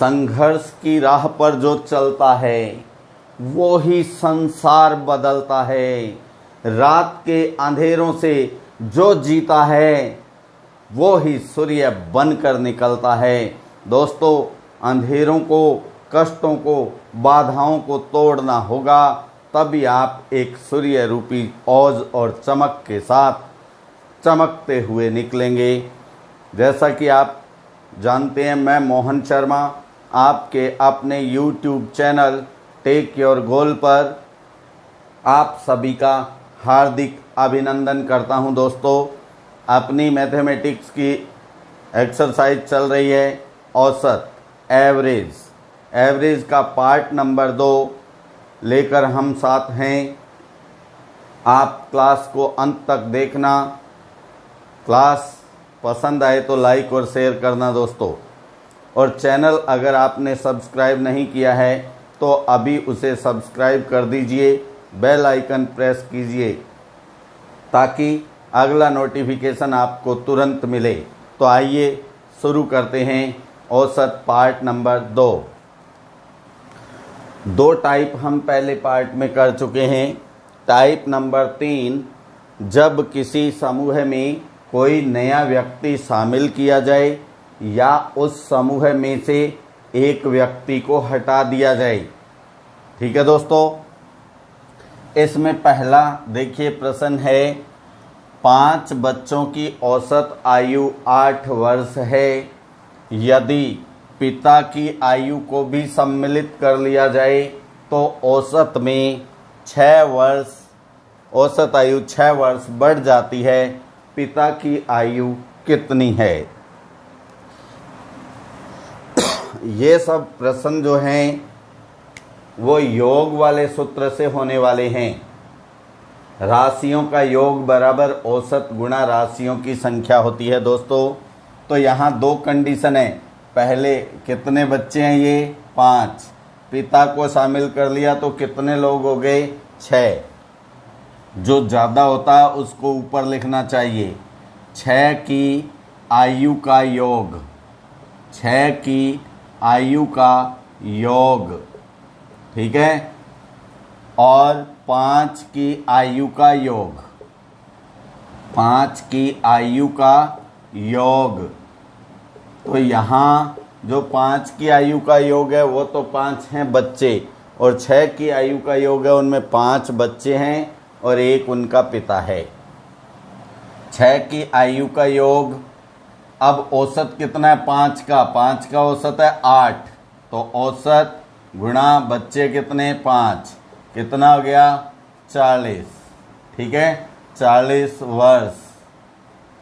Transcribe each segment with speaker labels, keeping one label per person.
Speaker 1: संघर्ष की राह पर जो चलता है वो ही संसार बदलता है। रात के अंधेरों से जो जीता है वो ही सूर्य बनकर निकलता है। दोस्तों, अंधेरों को, कष्टों को, बाधाओं को तोड़ना होगा, तभी आप एक सूर्य रूपी औज और चमक के साथ चमकते हुए निकलेंगे। जैसा कि आप जानते हैं, मैं मोहन शर्मा आपके अपने YouTube channel take your goal पर आप सभी का हार्दिक अभिनंदन करता हूं। दोस्तों, अपनी मैथमेटिक्स की एक्सरसाइज चल रही है औसत, एवरेज का पार्ट नंबर 2 लेकर हम साथ हैं। आप क्लास को अंत तक देखना। क्लास पसंद आए तो लाइक और शेयर करना दोस्तों। और चैनल अगर आपने सब्सक्राइब नहीं किया है तो अभी उसे सब्सक्राइब कर दीजिए, बेल आइकन प्रेस कीजिए ताकि अगला नोटिफिकेशन आपको तुरंत मिले। तो आइए शुरू करते हैं औसत पार्ट नंबर 2। 2 टाइप हम पहले पार्ट में कर चुके हैं। टाइप नंबर 3, जब किसी समूह में कोई नया व्यक्ति शामिल किया जाए या उस समूह में से एक व्यक्ति को हटा दिया जाए। ठीक है दोस्तों, इसमें पहला देखिए प्रश्न है, 5 बच्चों की औसत आयु 8 वर्ष है। यदि पिता की आयु को भी सम्मिलित कर लिया जाए तो औसत आयु 6 वर्ष बढ़ जाती है। पिता की आयु कितनी है? ये सब प्रश्न जो हैं वो योग वाले सूत्र से होने वाले हैं। राशियों का योग बराबर औसत गुणा राशियों की संख्या होती है दोस्तों। तो यहाँ 2 कंडीशन है। पहले कितने बच्चे हैं? ये 5। पिता को शामिल कर लिया तो कितने लोग हो गए? 6। जो ज़्यादा होता है उसको ऊपर लिखना चाहिए। 6 की आयु का योग, 6 की आयु का योग, ठीक है। और 5 की आयु का योग, 5 की आयु का योग। तो यहाँ जो 5 की आयु का योग है वो तो 5 हैं बच्चे, और 6 की आयु का योग है उनमें 5 बच्चे हैं और 1 उनका पिता है। 6 की आयु का योग, अब औसत कितना है? 5 का औसत है 8। तो औसत गुणा बच्चे कितने? 5, कितना हो गया? 40। ठीक है, 40 वर्ष।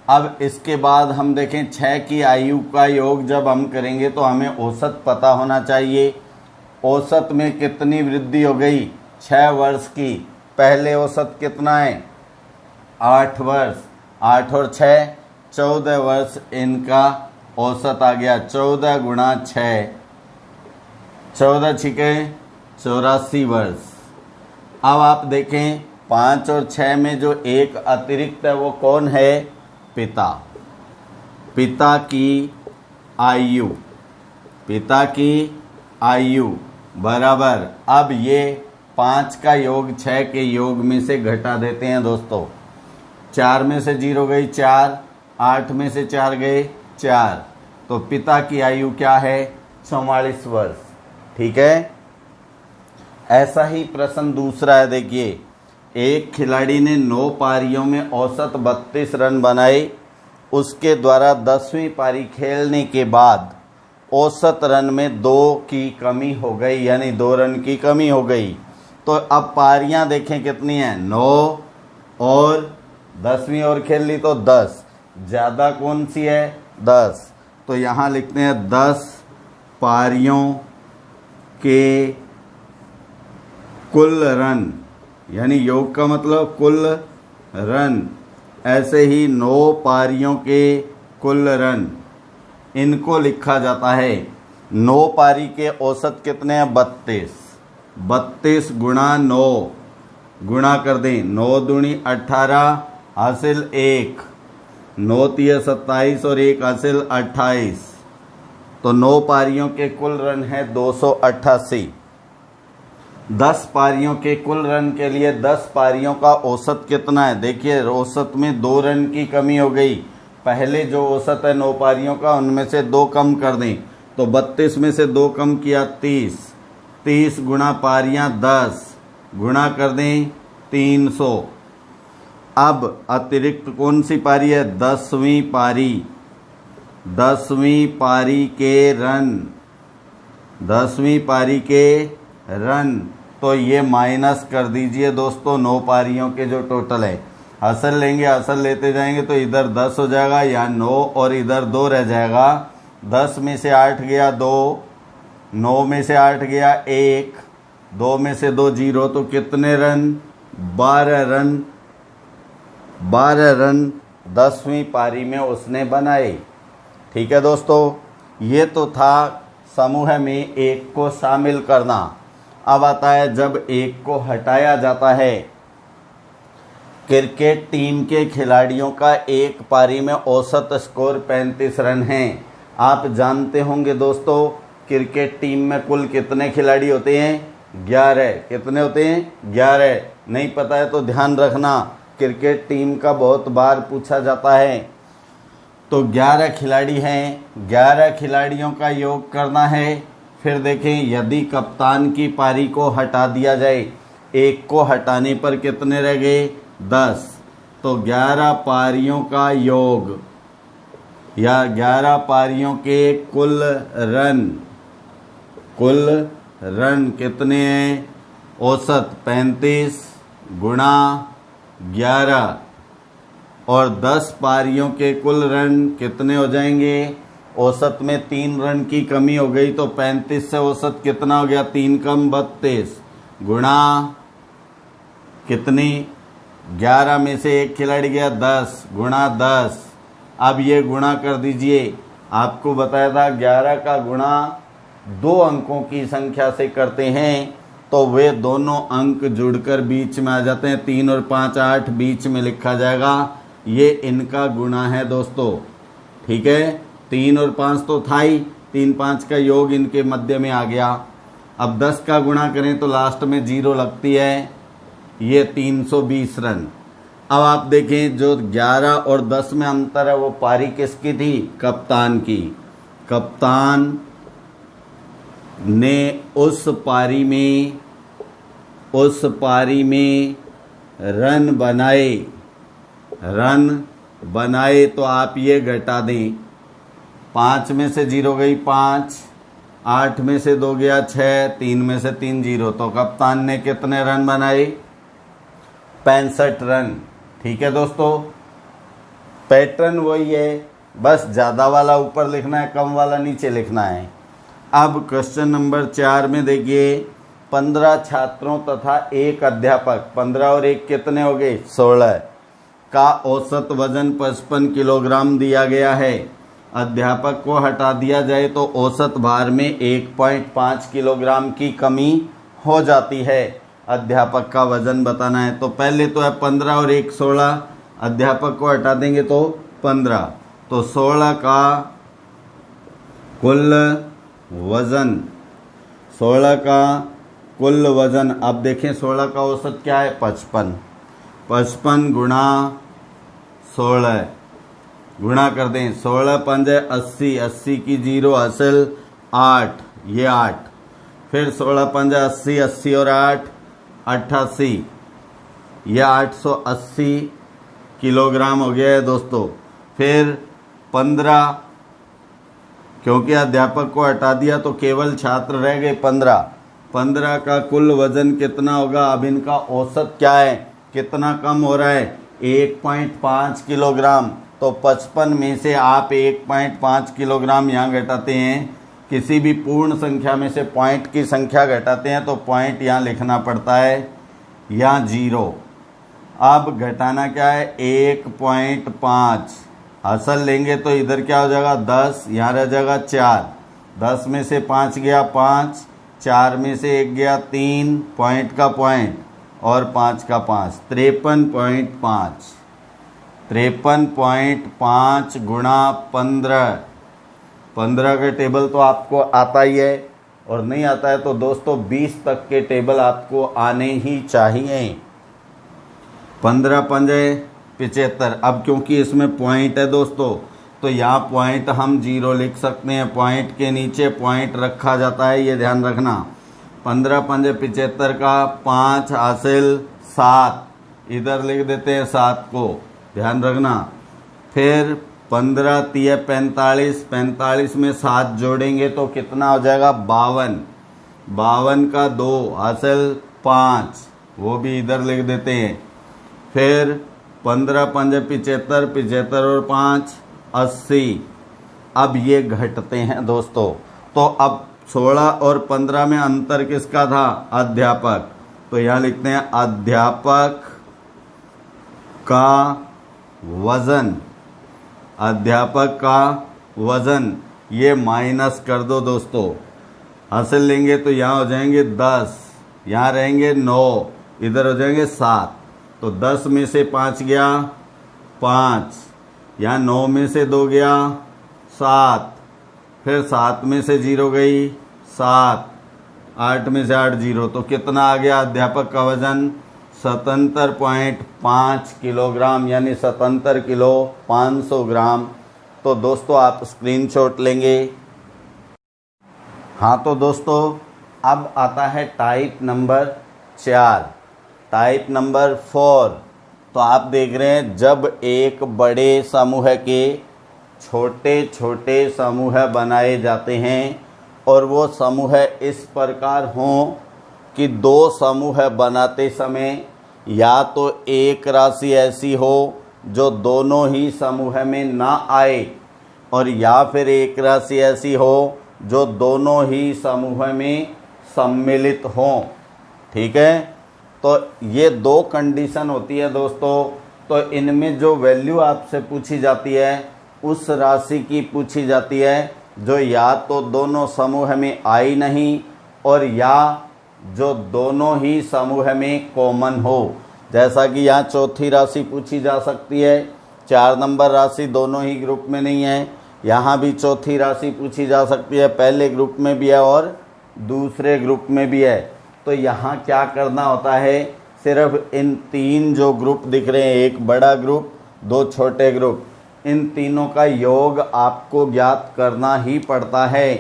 Speaker 1: अब इसके बाद हम देखें 6 की आयु का योग जब हम करेंगे तो हमें औसत पता होना चाहिए। औसत में कितनी वृद्धि हो गई? 6 वर्ष की। पहले औसत कितना है? 8 वर्ष। 8 और 6 14 वर्ष इनका औसत आ गया। 14 गुणा 6, 14 छिके 84 वर्ष। अब आप देखें 5 और 6 में जो एक अतिरिक्त है वो कौन है? पिता। पिता की आयु, पिता की आयु बराबर, अब ये 5 का योग 6 के योग में से घटा देते हैं दोस्तों। 4 में से 0 गई 4, 8 में से 4 गए 4। तो पिता की आयु क्या है? 44 वर्ष। ठीक है। ऐसा ही प्रश्न दूसरा है। देखिए, एक खिलाड़ी ने 9 पारियों में औसत 32 रन बनाए। उसके द्वारा 10वीं पारी खेलने के बाद औसत रन में 2 की कमी हो गई, यानी 2 रन की कमी हो गई। तो अब पारियां देखें कितनी हैं? 9 और 10वीं और खेल ली तो 10। ज़्यादा कौन सी है? 10। तो यहाँ लिखते हैं 10 पारियों के कुल रन, यानी योग का मतलब कुल रन। ऐसे ही 9 पारियों के कुल रन, इनको लिखा जाता है। 9 पारी के औसत कितने हैं? 32। 32 गुणा 9 गुणा कर दें। 9 दूनी 18 हासिल 1, 9 तिया 27 और 1 हासिल 28। तो 9 पारियों के कुल रन है 288। 10 पारियों के कुल रन के लिए 10 पारियों का औसत कितना है? देखिए औसत में 2 रन की कमी हो गई। पहले जो औसत है 9 पारियों का उनमें से 2 कम कर दें तो 32 में से 2 कम किया 30। 30 गुणा पारियां 10 गुणा कर दें 300। अब अतिरिक्त कौन सी पारी है? 10वीं पारी। 10वीं पारी के रन, 10वीं पारी के रन, तो ये माइनस कर दीजिए दोस्तों 9 पारियों के जो टोटल है। असल लेंगे, असल लेते जाएंगे तो इधर 10 हो जाएगा या 9 और इधर 2 रह जाएगा। 10 में से 8 गया 2, 9 में से 8 गया 1, 2 में से 2 0, तो कितने रन? 12 रन। 12 रन 10वीं पारी में उसने बनाए। ठीक है दोस्तों, ये तो था समूह में एक को शामिल करना। अब आता है जब एक को हटाया जाता है। क्रिकेट टीम के खिलाड़ियों का एक पारी में औसत स्कोर 35 रन है। आप जानते होंगे दोस्तों क्रिकेट टीम में कुल कितने खिलाड़ी होते हैं? 11। कितने होते हैं? 11। नहीं पता है तो ध्यान रखना, क्रिकेट टीम का बहुत बार पूछा जाता है। तो 11 खिलाड़ी हैं, 11 खिलाड़ियों का योग करना है। फिर देखें यदि कप्तान की पारी को हटा दिया जाए, एक को हटाने पर कितने रह गए? 10। तो 11 पारियों का योग या 11 पारियों के कुल रन कितने हैं? औसत 35 गुणा 11 और 10 पारियों के कुल रन कितने हो जाएंगे? औसत में 3 रन की कमी हो गई तो 35 से औसत कितना हो गया? 3 कम 32 गुणा कितनी? 11 में से एक खिलाड़ी गया 10 गुणा 10। अब ये गुणा कर दीजिए। आपको बताया था 11 का गुणा 2 अंकों की संख्या से करते हैं तो वे दोनों अंक जुड़कर बीच में आ जाते हैं। 3 और 5 8 बीच में लिखा जाएगा। ये इनका गुणा है दोस्तों। ठीक है, 3 और 5 तो था ही, 3 5 का योग इनके मध्य में आ गया। अब 10 का गुणा करें तो लास्ट में 0 लगती है। ये 320 रन। अब आप देखें जो 11 और 10 में अंतर है वो पारी किसकी थी? कप्तान की। कप्तान ने उस पारी में रन बनाए तो आप ये घटा दें। 5 में से 0 गई 5, 8 में से 2 गया 6, 3 में से 3 0, तो कप्तान ने कितने रन बनाए? 65 रन। ठीक है दोस्तों, पैटर्न वही है, बस ज़्यादा वाला ऊपर लिखना है, कम वाला नीचे लिखना है। अब क्वेश्चन नंबर 4 में देखिए 15 छात्रों तथा एक अध्यापक, 15 और 1 कितने हो गए? 16 का औसत वजन 55 किलोग्राम दिया गया है। अध्यापक को हटा दिया जाए तो औसत भार में 1.5 किलोग्राम की कमी हो जाती है। अध्यापक का वजन बताना है तो पहले तो है 15 और 1 16, अध्यापक को हटा देंगे तो 15, तो 16 का कुल वजन, 16 का कुल वजन। अब देखें 16 का औसत क्या है? 55। 55 गुणा 16 गुणा कर दें। 16 5 80, 80 की 0 हासिल 8, ये 8। फिर 16 5 80, 80 और 8 88, यह 880 किलोग्राम हो गया है दोस्तों। फिर 15, क्योंकि अध्यापक को हटा दिया तो केवल छात्र रह गए 15। 15 का कुल वजन कितना होगा? अब इनका औसत क्या है? कितना कम हो रहा है? 1.5 किलोग्राम। तो 55 में से आप 1.5 किलोग्राम यहाँ घटाते हैं। किसी भी पूर्ण संख्या में से पॉइंट की संख्या घटाते हैं तो पॉइंट यहाँ लिखना पड़ता है, यहाँ 0। अब घटाना क्या है? 1.5। असल लेंगे तो इधर क्या हो जाएगा? 10, यहाँ रह जाएगा 4। 10 में से 5 गया 5, 4 में से 1 गया 3, पॉइंट का पॉइंट और 5 का 5, 53.5 गुणा 15, 15 का टेबल तो आपको आता ही है, और नहीं आता है तो दोस्तों 20 तक के टेबल आपको आने ही चाहिए। 15 पंजे 75। अब क्योंकि इसमें पॉइंट है दोस्तों, तो यहाँ पॉइंट हम 0 लिख सकते हैं, पॉइंट के नीचे पॉइंट रखा जाता है, ये ध्यान रखना। 15 पंजे 75 का 5 हासिल 7, इधर लिख देते हैं 7 को, ध्यान रखना। फिर 15 तिया 45, 45 में 7 जोड़ेंगे तो कितना हो जाएगा 52, 52 का 2 हासिल 5, वो भी इधर लिख देते हैं। फिर 15 पंजे 75, 75 और 5 80। अब ये घटते हैं दोस्तों, तो अब 16 और 15 में अंतर किसका था, अध्यापक, तो यहाँ लिखते हैं अध्यापक का वजन, अध्यापक का वजन, ये माइनस कर दो दोस्तों, हासिल लेंगे तो यहाँ हो जाएंगे 10, यहाँ रहेंगे 9, इधर हो जाएंगे 7, तो 10 में से 5 गया 5, यहाँ 9 में से 2 गया 7, फिर 7 में से 0 गई 7, 8 में से 8 0, तो कितना आ गया अध्यापक का वजन 77.5 किलोग्राम, यानी 77 किलो 500 ग्राम। तो दोस्तों आप स्क्रीनशॉट लेंगे। हाँ तो दोस्तों अब आता है टाइप नंबर 4, टाइप नंबर 4। तो आप देख रहे हैं जब एक बड़े समूह के छोटे छोटे समूह बनाए जाते हैं और वो समूह इस प्रकार हों कि दो समूह बनाते समय या तो एक राशि ऐसी हो जो दोनों ही समूह में ना आए, और या फिर एक राशि ऐसी हो जो दोनों ही समूह में सम्मिलित हों। ठीक है, तो ये 2 कंडीशन होती है दोस्तों। तो इनमें जो वैल्यू आपसे पूछी जाती है उस राशि की पूछी जाती है जो या तो दोनों समूह में आई नहीं, और या जो दोनों ही समूह में कॉमन हो। जैसा कि यहाँ चौथी राशि पूछी जा सकती है, 4 नंबर राशि दोनों ही ग्रुप में नहीं है। यहाँ भी चौथी राशि पूछी जा सकती है, पहले ग्रुप में भी है और दूसरे ग्रुप में भी है। तो यहाँ क्या करना होता है, सिर्फ इन 3 जो ग्रुप दिख रहे हैं, एक बड़ा ग्रुप 2 छोटे ग्रुप, इन तीनों का योग आपको ज्ञात करना ही पड़ता है।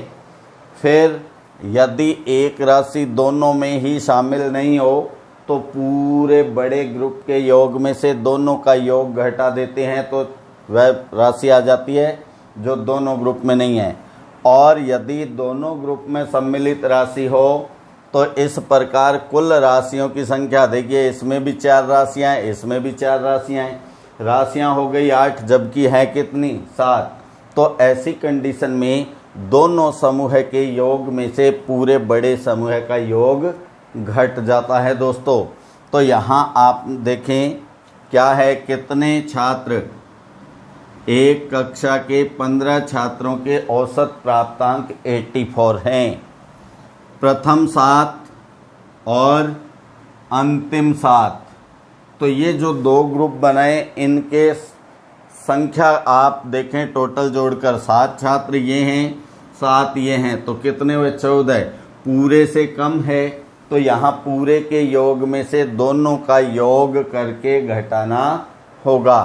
Speaker 1: फिर यदि एक राशि दोनों में ही शामिल नहीं हो तो पूरे बड़े ग्रुप के योग में से दोनों का योग घटा देते हैं, तो वह राशि आ जाती है जो दोनों ग्रुप में नहीं है। और यदि दोनों ग्रुप में सम्मिलित राशि हो तो इस प्रकार कुल राशियों की संख्या, देखिए इसमें भी 4 राशियां हैं, इसमें भी 4 राशियां हैं, राशियां हो गई 8, जबकि है कितनी 7। तो ऐसी कंडीशन में दोनों समूह के योग में से पूरे बड़े समूह का योग घट जाता है दोस्तों। तो यहाँ आप देखें क्या है, कितने छात्र, एक कक्षा के 15 छात्रों के औसत प्राप्तांक 84 हैं। प्रथम 7 और अंतिम 7, तो ये जो 2 ग्रुप बनाए इनके संख्या आप देखें टोटल जोड़कर 7 छात्र ये हैं, 7 ये हैं, तो कितने हुए 14। पूरे से कम है तो यहाँ पूरे के योग में से दोनों का योग करके घटाना होगा।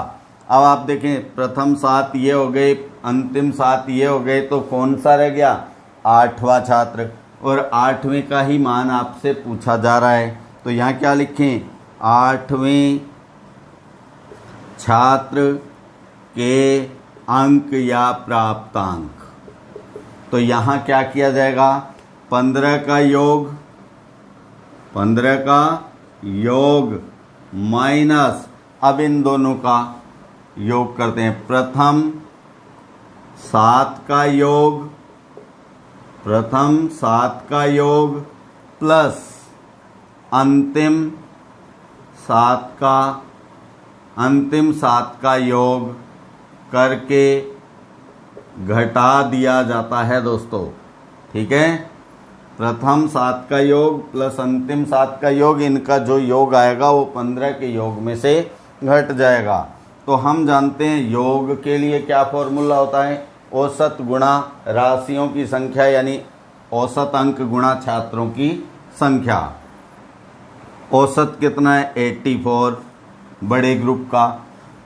Speaker 1: अब आप देखें प्रथम 7 ये हो गए, अंतिम 7 ये हो गए, तो कौन सा रह गया 8वां छात्र, और 8वें का ही मान आपसे पूछा जा रहा है। तो यहाँ क्या लिखें, 8वें छात्र के अंक या प्राप्तांक। तो यहाँ क्या किया जाएगा, 15 का योग माइनस, अब इन दोनों का योग करते हैं, प्रथम 7 का योग प्लस अंतिम 7 का योग करके घटा दिया जाता है दोस्तों। ठीक है, प्रथम 7 का योग प्लस अंतिम 7 का योग, इनका जो योग आएगा वो 15 के योग में से घट जाएगा। तो हम जानते हैं योग के लिए क्या फॉर्मूला होता है, औसत गुणा राशियों की संख्या यानी औसत अंक गुणा छात्रों की संख्या। औसत कितना है 84 बड़े ग्रुप का,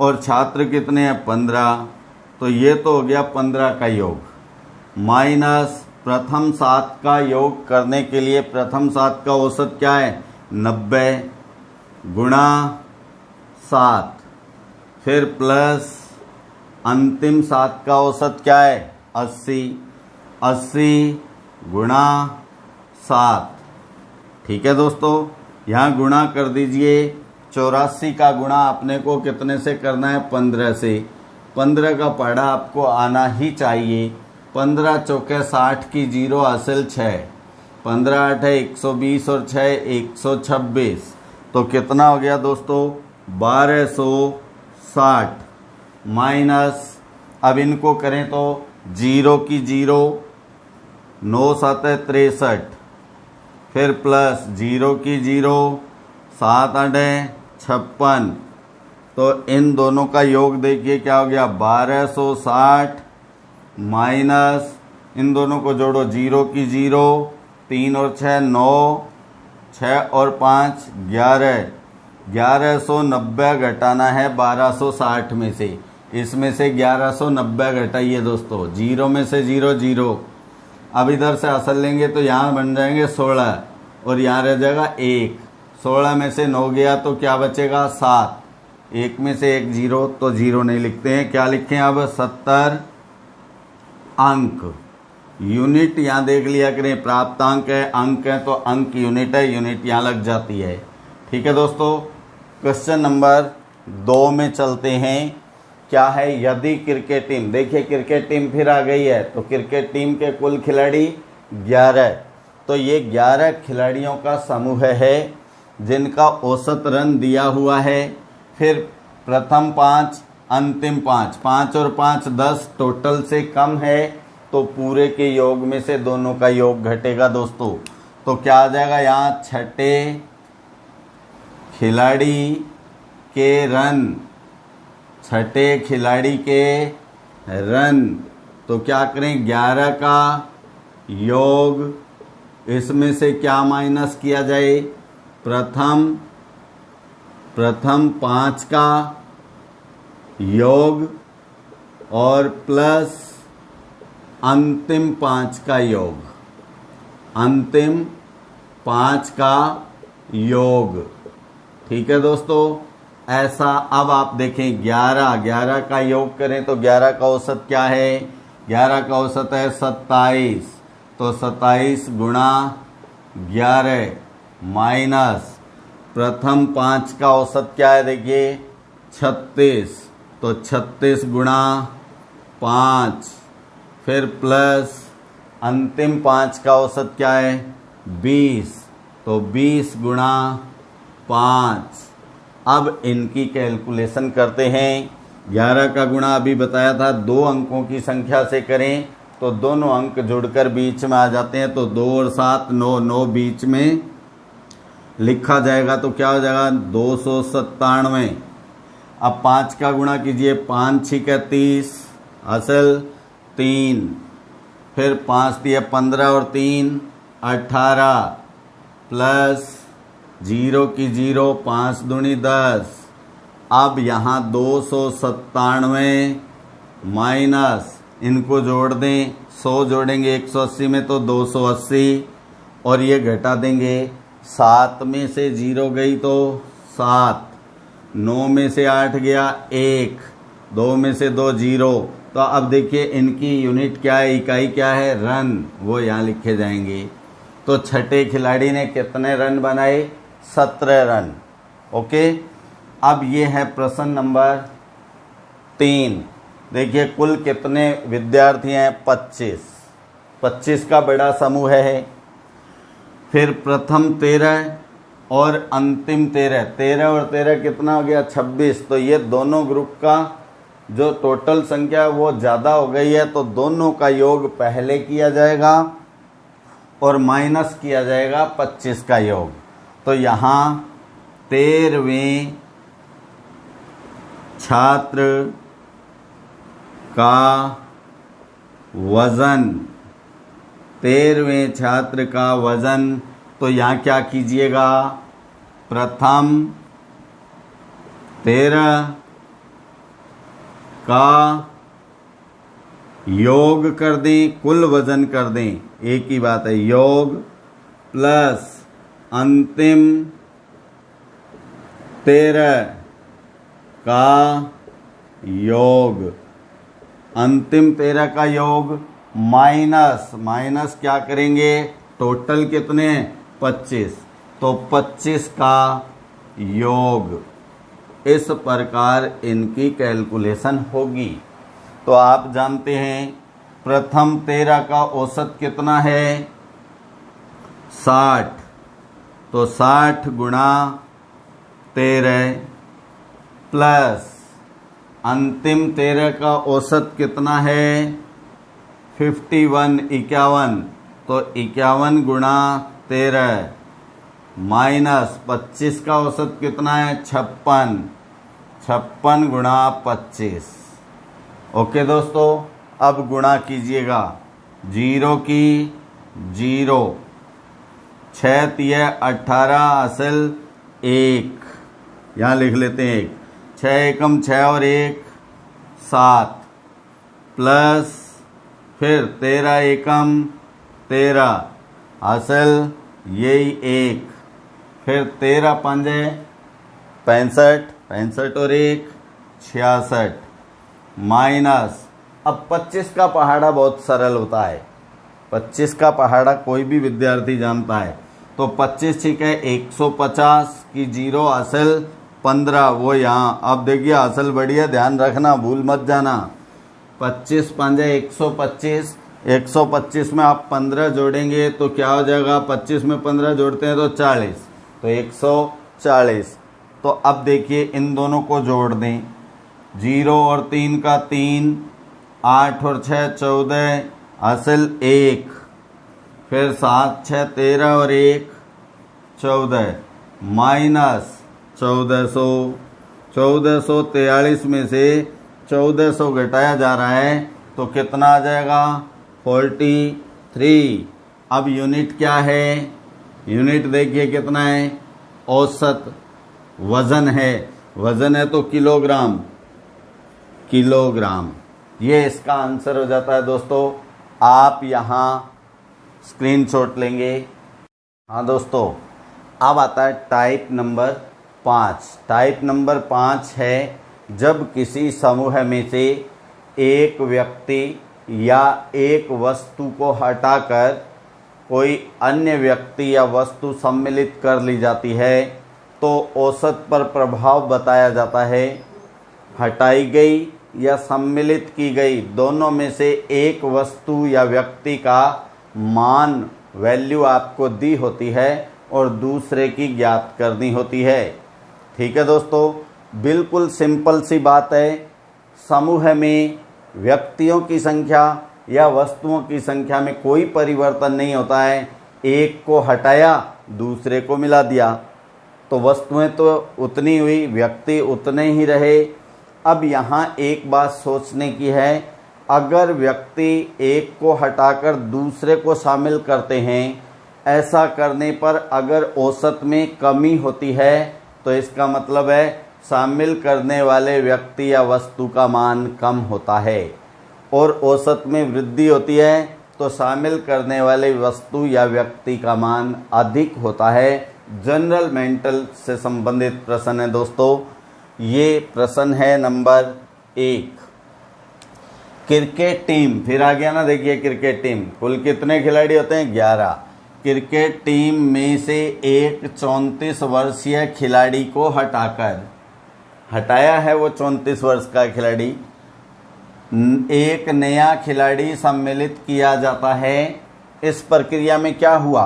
Speaker 1: और छात्र कितने हैं 15, तो ये तो हो गया 15 का योग माइनस प्रथम 7 का योग करने के लिए प्रथम 7 का औसत क्या है 90 गुणा 7, फिर प्लस अंतिम 7 का औसत क्या है 80 गुणा 7। ठीक है दोस्तों, यहाँ गुणा कर दीजिए। 84 का गुणा अपने को कितने से करना है 15 से। 15 का पढ़ा आपको आना ही चाहिए। 15 चौके 60 की 0 हासिल 6, 15 8 है 120 और 6 126, तो कितना हो गया दोस्तों 1260 माइनस, अब इनको करें तो 0 की 0 9 7 है 63, फिर प्लस 0 की 0 7 8 है 56, तो इन दोनों का योग देखिए क्या हो गया 1260 माइनस इन दोनों को जोड़ो 0 की 0 3 और 6 9 6 और 5 11, 1190 घटाना है 1260 में से। इसमें से 1190 घटाइए दोस्तों, 0 में से 0 0, अब इधर से असल लेंगे तो यहाँ बन जाएंगे 16 और यहाँ रह जाएगा 1। 16 में से 9 गया तो क्या बचेगा 7, 1 में से 1 0, तो 0 नहीं लिखते हैं, क्या लिखें अब 70 अंक। यूनिट यहाँ देख लिया करें, प्राप्तांक है अंक है तो अंक यूनिट है, यूनिट यहाँ लग जाती है। ठीक है दोस्तों, क्वेश्चन नंबर 2 में चलते हैं। क्या है, यदि क्रिकेट टीम, देखिए क्रिकेट टीम फिर आ गई है, तो क्रिकेट टीम के कुल खिलाड़ी 11, तो ये 11 खिलाड़ियों का समूह है जिनका औसत रन दिया हुआ है। फिर प्रथम 5 अंतिम 5, 5 और 5 10 टोटल से कम है, तो पूरे के योग में से दोनों का योग घटेगा दोस्तों। तो क्या आ जाएगा यहाँ छठे खिलाड़ी के रन, छठे खिलाड़ी के रन, तो क्या करें 11 का योग, इसमें से क्या माइनस किया जाए प्रथम 5 का योग और प्लस अंतिम 5 का योग, अंतिम 5 का योग। ठीक है दोस्तों, ऐसा अब आप देखें 11 का योग करें तो 11 का औसत क्या है, 11 का औसत है 27, तो 27 गुणा 11 माइनस प्रथम 5 का औसत क्या है देखिए 36, तो 36 गुणा 5, फिर प्लस अंतिम 5 का औसत क्या है 20, तो 20 गुणा 5। अब इनकी कैलकुलेशन करते हैं। 11 का गुणा अभी बताया था 2 अंकों की संख्या से करें तो दोनों अंक जुड़कर बीच में आ जाते हैं, तो 2 और 7 9 9 बीच में लिखा जाएगा, तो क्या हो जाएगा 297। अब 5 का गुणा कीजिए, 5 6 30 असल 3, फिर 5 दिए 15 और 3 18, प्लस 0 की 0 5 दूनी 10। अब यहाँ 297 माइनस इनको जोड़ दें, 100 जोड़ेंगे 180 में तो 280, और ये घटा देंगे 7 में से 0 गई तो 7, 9 में से 8 गया 1, 2 में से 2 0। तो अब देखिए इनकी यूनिट क्या है, इकाई क्या है रन, वो यहाँ लिखे जाएंगे। तो छठे खिलाड़ी ने कितने रन बनाए 17 रन। ओके, अब ये है प्रश्न नंबर 3। देखिए कुल कितने विद्यार्थी हैं 25 का बड़ा समूह है। फिर प्रथम 13 और अंतिम 13 और 13 कितना हो गया 26, तो ये दोनों ग्रुप का जो टोटल संख्या है वो ज़्यादा हो गई है, तो दोनों का योग पहले किया जाएगा और माइनस किया जाएगा 25 का योग। तो यहाँ 13वें छात्र का वजन, 13वें छात्र का वजन, तो यहाँ क्या कीजिएगा, प्रथम 13 का योग कर दें, कुल वजन कर दें, एक ही बात है, योग प्लस अंतिम 13 का योग, अंतिम 13 का योग माइनस क्या करेंगे, टोटल कितने 25, तो 25 का योग। इस प्रकार इनकी कैलकुलेशन होगी। तो आप जानते हैं प्रथम 13 का औसत कितना है, 60, तो 60 गुणा 13 प्लस अंतिम 13 का औसत कितना है 51, 51, तो 51 गुणा 13 माइनस 25 का औसत कितना है 56, 56 गुणा 25। ओके दोस्तों, अब गुणा कीजिएगा, 0 की 0, 6 तिया 18 असल 1, यहाँ लिख लेते हैं 1, 6 एकम 6 और 1 7, प्लस फिर 13 एकम 13 असल यही 1, फिर 13 पंजे 65, 65 और 1 66, माइनस, अब 25 का पहाड़ा बहुत सरल होता है, 25 का पहाड़ा कोई भी विद्यार्थी जानता है, तो 25 ठीक है, 150 की 0 असल 15, वो यहाँ, अब देखिए असल बढ़िया ध्यान रखना, भूल मत जाना, 25 पंजे 125, 125 में आप 15 जोड़ेंगे तो क्या हो जाएगा, 25 में 15 जोड़ते हैं तो 40, तो 140। तो अब देखिए इन दोनों को जोड़ दें, 0 और 3 का 3, 8 और 6 14 असल 1, फिर 7 6 13 और 1 14, माइनस 1400, 1443 में से 1400 घटाया जा रहा है तो कितना आ जाएगा 43। अब यूनिट क्या है, यूनिट देखिए कितना है, औसत, वजन है, वजन है तो किलोग्राम, किलोग्राम, ये इसका आंसर हो जाता है दोस्तों। आप यहाँ स्क्रीनशॉट लेंगे। हाँ दोस्तों, अब आता है टाइप नंबर 5। टाइप नंबर 5 है जब किसी समूह में से एक व्यक्ति या एक वस्तु को हटाकर कोई अन्य व्यक्ति या वस्तु सम्मिलित कर ली जाती है तो औसत पर प्रभाव बताया जाता है। हटाई गई या सम्मिलित की गई दोनों में से एक वस्तु या व्यक्ति का मान, वैल्यू आपको दी होती है और दूसरे की ज्ञात करनी होती है। ठीक है दोस्तों, बिल्कुल सिंपल सी बात है। समूह में व्यक्तियों की संख्या या वस्तुओं की संख्या में कोई परिवर्तन नहीं होता है। एक को हटाया, दूसरे को मिला दिया, तो वस्तुएं तो उतनी हुई, व्यक्ति उतने ही रहे। अब यहाँ एक बात सोचने की है, अगर व्यक्ति एक को हटाकर दूसरे को शामिल करते हैं, ऐसा करने पर अगर औसत में कमी होती है तो इसका मतलब है शामिल करने वाले व्यक्ति या वस्तु का मान कम होता है, और औसत में वृद्धि होती है तो शामिल करने वाले वस्तु या व्यक्ति का मान अधिक होता है। जनरल मेंटल से संबंधित प्रश्न है दोस्तों। ये प्रश्न है नंबर 1। क्रिकेट टीम, फिर आ गया ना, देखिए क्रिकेट टीम कुल कितने खिलाड़ी होते हैं, 11। क्रिकेट टीम में से एक 34 वर्षीय खिलाड़ी को हटाकर, हटाया है वो 34 वर्ष का खिलाड़ी, एक नया खिलाड़ी सम्मिलित किया जाता है। इस प्रक्रिया में क्या हुआ,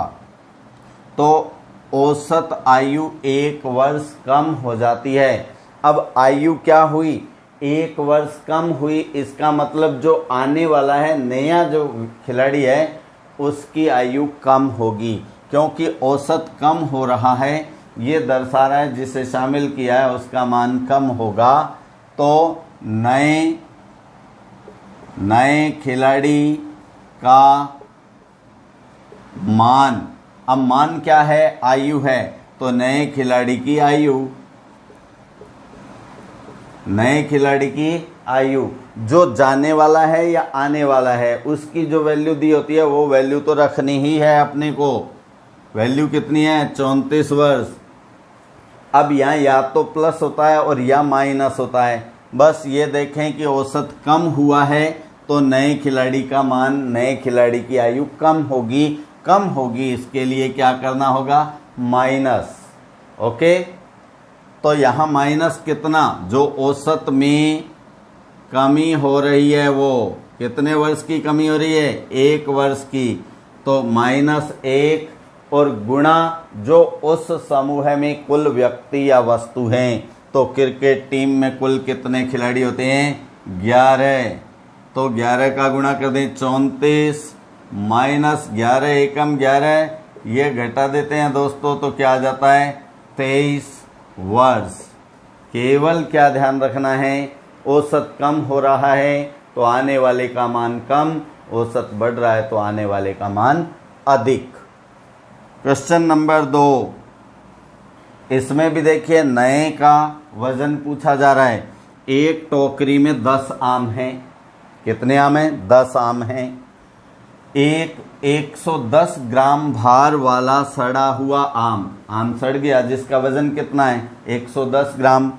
Speaker 1: तो औसत आयु 1 वर्ष कम हो जाती है। अब आयु क्या हुई, 1 वर्ष कम हुई, इसका मतलब जो आने वाला है नया जो खिलाड़ी है उसकी आयु कम होगी, क्योंकि औसत कम हो रहा है। ये दर्शा रहा है जिसे शामिल किया है उसका मान कम होगा, तो नए नए खिलाड़ी का मान, अब मान क्या है, आयु है, तो नए खिलाड़ी की आयु, नए खिलाड़ी की आयु जो जाने वाला है या आने वाला है उसकी जो वैल्यू दी होती है वो वैल्यू तो रखनी ही है अपने को। वैल्यू कितनी है, 34 वर्ष। अब यहाँ या तो प्लस होता है और या माइनस होता है, बस ये देखें कि औसत कम हुआ है तो नए खिलाड़ी का मान, नए खिलाड़ी की आयु कम होगी। कम होगी इसके लिए क्या करना होगा, माइनस। ओके, तो यहाँ माइनस कितना, जो औसत में कमी हो रही है वो कितने वर्ष की कमी हो रही है, 1 वर्ष की, तो -1 और गुणा जो उस समूह में कुल व्यक्ति या वस्तु हैं। तो क्रिकेट टीम में कुल कितने खिलाड़ी होते हैं, 11, तो 11 का गुणा कर दें 34 -11 एकम 11, ये घटा देते हैं दोस्तों तो क्या आ जाता है 23 वर्ष। केवल क्या ध्यान रखना है, औसत कम हो रहा है तो आने वाले का मान कम, औसत बढ़ रहा है तो आने वाले का मान अधिक। क्वेश्चन नंबर 2, इसमें भी देखिए नए का वजन पूछा जा रहा है। एक टोकरी में 10 आम हैं, कितने आम हैं, 10 आम हैं। एक 110 ग्राम भार वाला सड़ा हुआ आम सड़ गया जिसका वजन कितना है 110 ग्राम,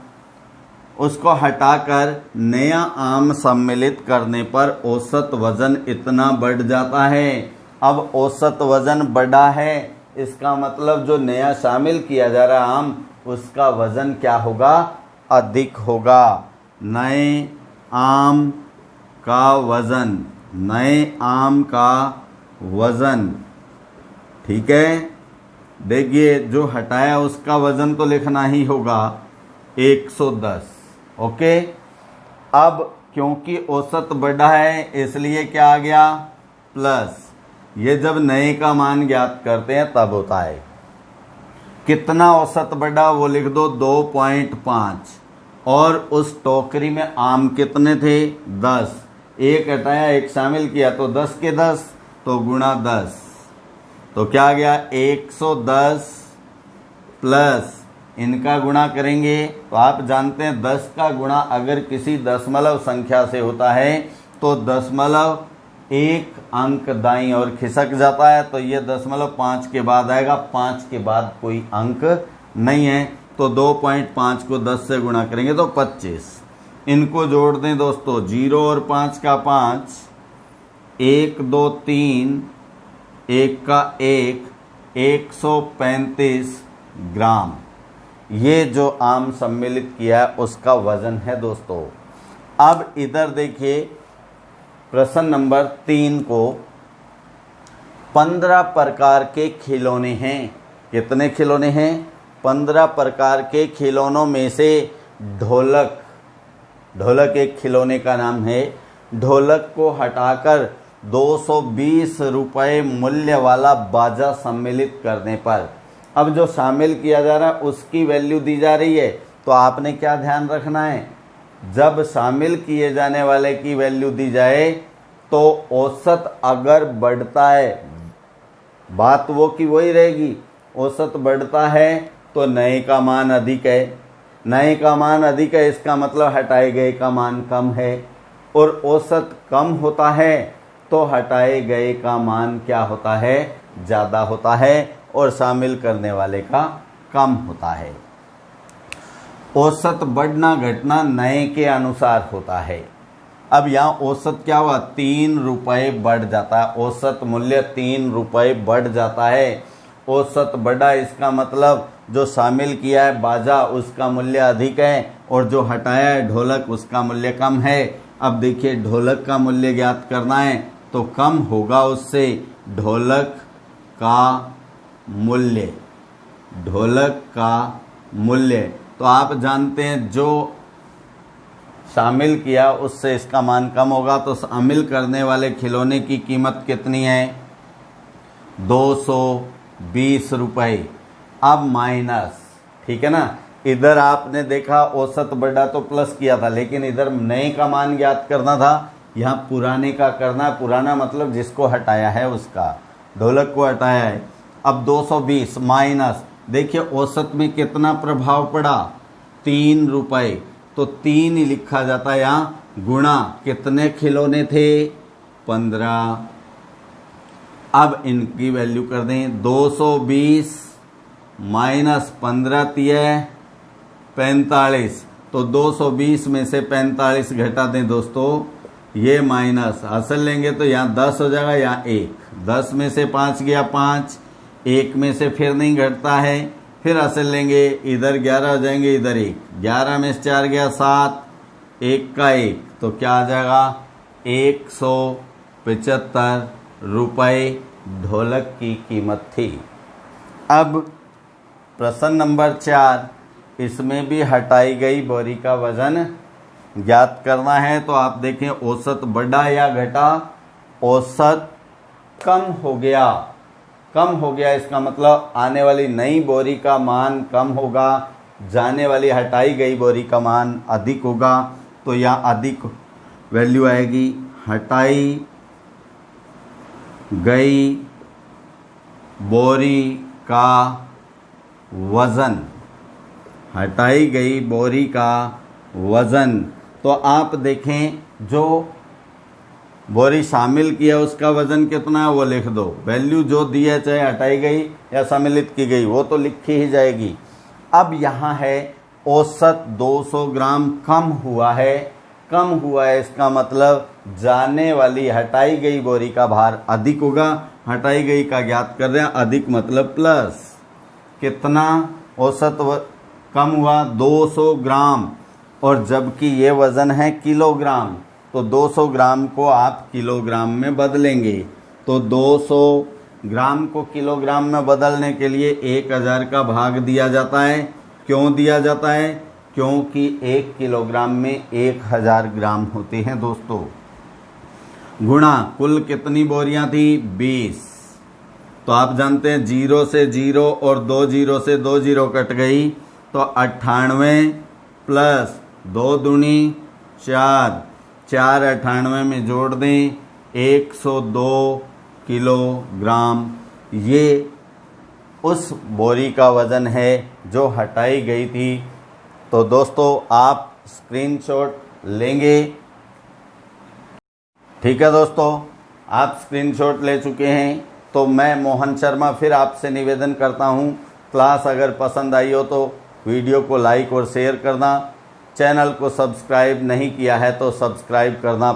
Speaker 1: उसको हटाकर नया आम सम्मिलित करने पर औसत वजन इतना बढ़ जाता है। अब औसत वजन बढ़ा है, इसका मतलब जो नया शामिल किया जा रहा आम उसका वजन क्या होगा, अधिक होगा। नए आम का वजन, नए आम का वजन, ठीक है। देखिए जो हटाया उसका वजन तो लिखना ही होगा 110। ओके, अब क्योंकि औसत बढ़ा है इसलिए क्या आ गया, प्लस। ये जब नए का मान ज्ञात करते हैं तब होता है। कितना औसत बढ़ा वो लिख दो 2.5, और उस टोकरी में आम कितने थे 10, एक हटाया एक शामिल किया तो 10 के 10, तो गुणा 10, तो क्या आ गया 110 प्लस इनका गुणा करेंगे तो आप जानते हैं 10 का गुणा अगर किसी दशमलव संख्या से होता है तो दशमलव एक अंक दाईं ओर खिसक जाता है, तो ये 0.5 के बाद आएगा, 5 के बाद कोई अंक नहीं है। तो 2.5 को 10 से गुणा करेंगे तो 25। इनको जोड़ दें दोस्तों, 0 और 5 का 5, 1 2 3, 1 का 1, 135 ग्राम। ये जो आम सम्मिलित किया है उसका वजन है दोस्तों। अब इधर देखिए प्रश्न नंबर 3 को, 15 प्रकार के खिलौने हैं। कितने खिलौने हैं, 15 प्रकार के खिलौनों में से ढोलक, ढोलक एक खिलौने का नाम है। ढोलक को हटाकर 220 रुपये मूल्य वाला बाजा सम्मिलित करने पर, अब जो शामिल किया जा रहा है उसकी वैल्यू दी जा रही है, तो आपने क्या ध्यान रखना है, जब शामिल किए जाने वाले की वैल्यू दी जाए तो औसत अगर बढ़ता है, बात वो की वही रहेगी, औसत बढ़ता है तो नए का मान अधिक है, नए का मान अधिक है इसका मतलब हटाए गए का मान कम है, और औसत कम होता है तो हटाए गए का मान क्या होता है, ज़्यादा होता है, और शामिल करने वाले का कम होता है। औसत बढ़ना घटना नए के अनुसार होता है। अब यहाँ औसत क्या हुआ, 3 रुपये बढ़ जाता है, औसत मूल्य 3 रुपये बढ़ जाता है। औसत बढ़ा इसका मतलब जो शामिल किया है बाजा उसका मूल्य अधिक है, और जो हटाया है ढोलक उसका मूल्य कम है। अब देखिए ढोलक का मूल्य ज्ञात करना है तो कम होगा उससे, ढोलक का मूल्य, ढोलक का मूल्य, तो आप जानते हैं जो शामिल किया उससे इसका मान कम होगा, तो शामिल करने वाले खिलौने की कीमत कितनी है 220 रुपये। अब माइनस, ठीक है ना, इधर आपने देखा औसत बढ़ा तो प्लस किया था, लेकिन इधर नए का मान ज्ञात करना था यहाँ पुराने का करना है, पुराना मतलब जिसको हटाया है उसका, ढोलक को हटाया है। अब 220 माइनस, देखिए औसत में कितना प्रभाव पड़ा, 3 रुपए, तो 3 ही लिखा जाता है यहाँ, गुणा कितने खिलौने थे, 15। अब इनकी वैल्यू कर दें, 220 माइनस 15 तिये 45, तो 220 में से 45 घटा दें दोस्तों, ये माइनस, असल लेंगे तो यहाँ 10 हो जाएगा, यहाँ 1, 10 में से 5 गया 5, 1 में से फिर नहीं घटता है, फिर असल लेंगे, इधर 11 हो जाएंगे, इधर 1, 11 में से 4 गया 7, 1 का 1, तो क्या आ जाएगा, 175 रुपये ढोलक की कीमत थी। अब प्रश्न नंबर 4, इसमें भी हटाई गई बोरी का वजन ज्ञात करना है। तो आप देखें औसत बढ़ा या घटा, औसत कम हो गया, कम हो गया, इसका मतलब आने वाली नई बोरी का मान कम होगा, जाने वाली हटाई गई बोरी का मान अधिक होगा। तो यहाँ अधिक वैल्यू आएगी, हटाई गई बोरी का वजन, हटाई गई बोरी का वजन। तो आप देखें जो बोरी शामिल किया उसका वजन कितना है वो लिख दो, वैल्यू जो दी है चाहे हटाई गई या सम्मिलित की गई वो तो लिखी ही जाएगी। अब यहाँ है औसत 200 ग्राम कम हुआ है, कम हुआ है इसका मतलब जाने वाली हटाई गई बोरी का भार अधिक होगा, हटाई गई का ज्ञात कर रहे हैं, अधिक मतलब प्लस, कितना औसत कम हुआ 200 ग्राम, और जबकि ये वजन है किलोग्राम, तो 200 ग्राम को आप किलोग्राम में बदलेंगे। तो 200 ग्राम को किलोग्राम में बदलने के लिए 1000 का भाग दिया जाता है। क्यों दिया जाता है? क्योंकि 1 किलोग्राम में 1000 ग्राम होते हैं दोस्तों। गुणा कुल कितनी बोरियां थी? 20। तो आप जानते हैं 0 से 0 और 2 0 से 2 0 कट गई, तो 98 प्लस 2 दूनी 4, 4 98 में जोड़ दें 102 किलोग्राम। ये उस बोरी का वजन है जो हटाई गई थी। तो दोस्तों आप स्क्रीनशॉट लेंगे, ठीक है दोस्तों, आप स्क्रीनशॉट ले चुके हैं। तो मैं मोहन शर्मा फिर आपसे निवेदन करता हूं, क्लास अगर पसंद आई हो तो वीडियो को लाइक और शेयर करना, चैनल को सब्सक्राइब नहीं किया है तो सब्सक्राइब करना,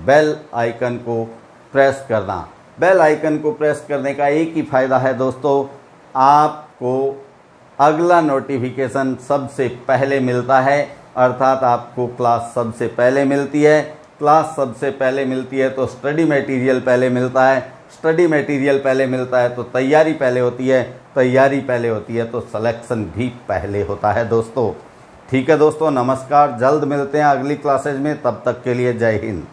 Speaker 1: बेल आइकन को प्रेस करना। बेल आइकन को प्रेस करने का एक ही फ़ायदा है दोस्तों, आपको अगला नोटिफिकेशन सबसे पहले मिलता है, अर्थात आपको क्लास सबसे पहले मिलती है। क्लास सबसे पहले मिलती है तो स्टडी मटेरियल पहले मिलता है, स्टडी मटेरियल पहले मिलता है तो तैयारी पहले होती है, तैयारी पहले होती है तो सिलेक्शन भी पहले होता है दोस्तों। ठीक है दोस्तों, नमस्कार, जल्द मिलते हैं अगली क्लासेज में, तब तक के लिए जय हिंद।